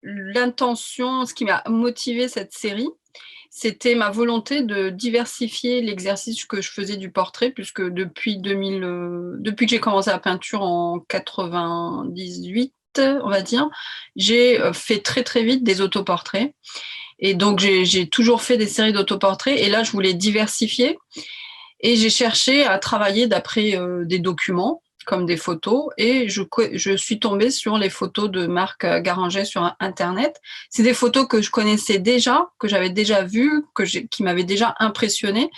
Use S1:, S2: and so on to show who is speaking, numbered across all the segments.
S1: l'intention, ce qui m'a motivé cette série, c'était ma volonté de diversifier l'exercice que je faisais du portrait puisque depuis que j'ai commencé la peinture en 98, on va dire, j'ai, fait très, très vite des autoportraits et donc j'ai toujours fait des séries d'autoportraits et là, je voulais diversifier et j'ai cherché à travailler d'après, des documents comme des photos et je suis tombée sur les photos de Marc Garanger sur internet. C'est des photos que je connaissais déjà, que j'avais déjà vues, qui m'avaient déjà impressionnée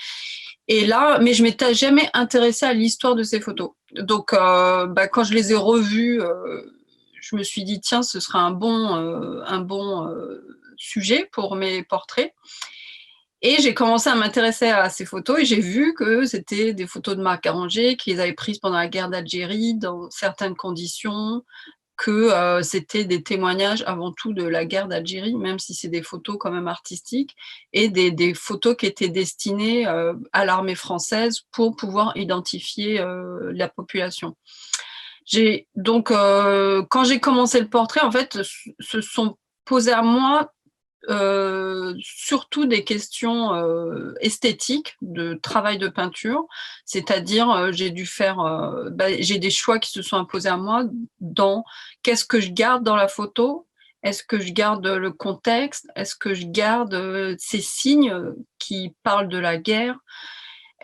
S1: et là mais je m'étais jamais intéressée à l'histoire de ces photos. Donc quand je les ai revues, je me suis dit: «Tiens, ce sera un bon sujet pour mes portraits». Et j'ai commencé à m'intéresser à ces photos et j'ai vu que c'était des photos de Marc Garanger, qui les avait prises pendant la guerre d'Algérie, dans certaines conditions, que c'était des témoignages avant tout de la guerre d'Algérie, même si c'est des photos quand même artistiques, et des photos qui étaient destinées à l'armée française pour pouvoir identifier la population. J'ai donc quand j'ai commencé le portrait, en fait, se sont posées à moi surtout des questions, esthétiques, de travail de peinture. C'est-à-dire, j'ai des choix qui se sont imposés à moi dans qu'est-ce que je garde dans la photo? Est-ce que je garde le contexte? Est-ce que je garde, ces signes, qui parlent de la guerre?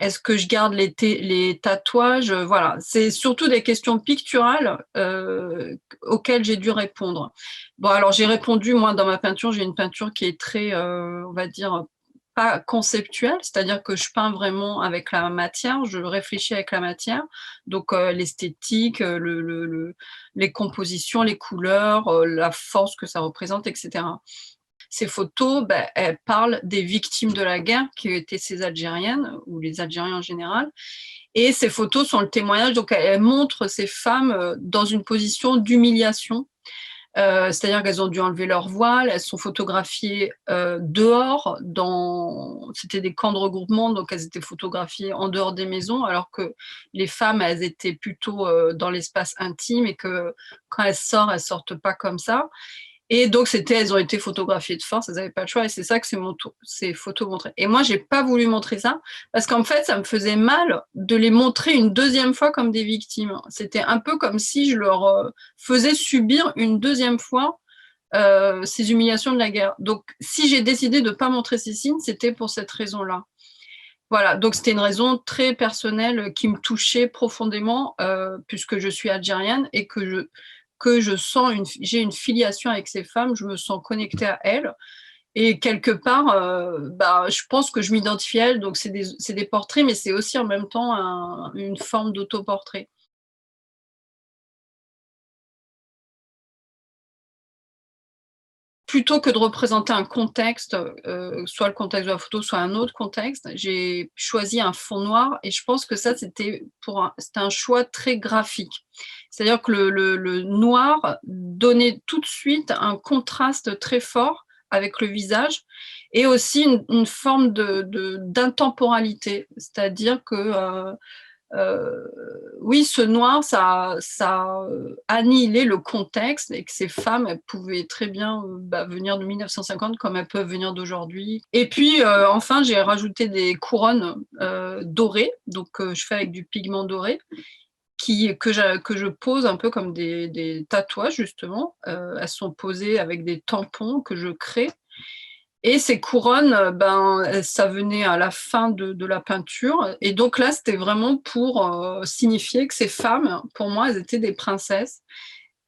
S1: Est-ce que je garde les tatouages? Voilà, c'est surtout des questions picturales, auxquelles j'ai dû répondre. Bon, alors j'ai répondu, moi, dans ma peinture, j'ai une peinture qui est très, on va dire, pas conceptuelle, c'est-à-dire que je peins vraiment avec la matière, je réfléchis avec la matière, donc l'esthétique, les compositions, les couleurs, la force que ça représente et cetera. Ces photos, elles parlent des victimes de la guerre qui étaient ces Algériennes ou les Algériens en général. Et ces photos sont le témoignage, donc elles montrent ces femmes dans une position d'humiliation. C'est-à-dire qu'elles ont dû enlever leur voile, elles sont photographiées dehors, c'était des camps de regroupement, donc elles étaient photographiées en dehors des maisons, alors que les femmes, elles étaient plutôt dans l'espace intime et que quand elles sortent pas comme ça. Et donc, elles ont été photographiées de force, elles n'avaient pas le choix, et c'est ça que ces photos montraient. Et moi, j'ai pas voulu montrer ça, parce qu'en fait, ça me faisait mal de les montrer une deuxième fois comme des victimes. C'était un peu comme si je leur faisais subir une deuxième fois ces humiliations de la guerre. Donc, si j'ai décidé de pas montrer ces signes, c'était pour cette raison-là. Voilà, donc c'était une raison très personnelle qui me touchait profondément, puisque je suis algérienne et que j'ai une filiation avec ces femmes, je me sens connectée à elles et quelque part, je pense que je m'identifie à elles, donc c'est des portraits, mais c'est aussi en même temps une forme d'autoportrait. Plutôt que de représenter un contexte, soit le contexte de la photo, soit un autre contexte, j'ai choisi un fond noir et je pense que ça, c'était un choix très graphique. C'est-à-dire que le noir donnait tout de suite un contraste très fort avec le visage et aussi une forme d'intemporalité. C'est-à-dire que, oui, ce noir, ça annihilait le contexte et que ces femmes, elles pouvaient très bien venir de 1950 comme elles peuvent venir d'aujourd'hui. Et puis, enfin, j'ai rajouté des couronnes dorées, donc je fais avec du pigment doré, que je pose un peu comme des tatouages, justement. Elles sont posées avec des tampons que je crée. Et ces couronnes, ça venait à la fin de la peinture et donc là, c'était vraiment pour, signifier que ces femmes, pour moi, elles étaient des princesses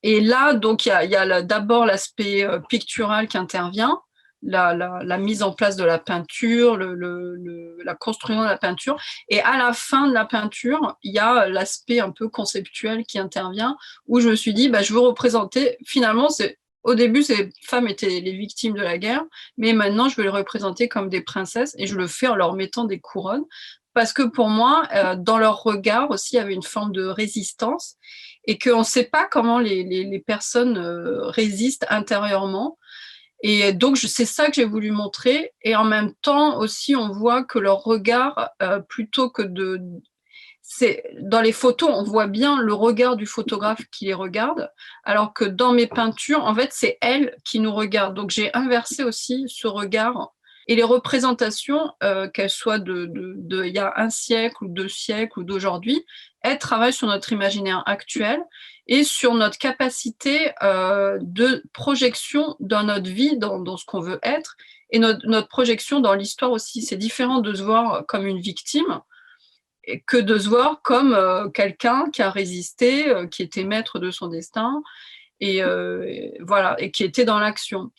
S1: et là, donc il y a d'abord l'aspect, pictural qui intervient, la mise en place de la peinture, la construction de la peinture et à la fin de la peinture, il y a l'aspect un peu conceptuel qui intervient où je me suis dit: «Je veux représenter» finalement, c'est au début, ces femmes étaient les victimes de la guerre, mais maintenant je veux les représenter comme des princesses et je le fais en leur mettant des couronnes parce que pour moi, dans leur regard aussi, il y avait une forme de résistance et qu'on ne sait pas comment les personnes résistent intérieurement. Et donc, c'est ça que j'ai voulu montrer. Et en même temps aussi, on voit que leur regard, plutôt que dans les photos, on voit bien le regard du photographe qui les regarde, alors que dans mes peintures, en fait, c'est elle qui nous regarde. Donc, j'ai inversé aussi ce regard. Et les représentations, qu'elles soient il y a un siècle ou 2 siècles ou d'aujourd'hui, elles travaillent sur notre imaginaire actuel et sur notre capacité de projection dans notre vie, dans ce qu'on veut être, et notre projection dans l'histoire aussi. C'est différent de se voir comme une victime que de se voir comme quelqu'un qui a résisté, qui était maître de son destin, et voilà, et qui était dans l'action.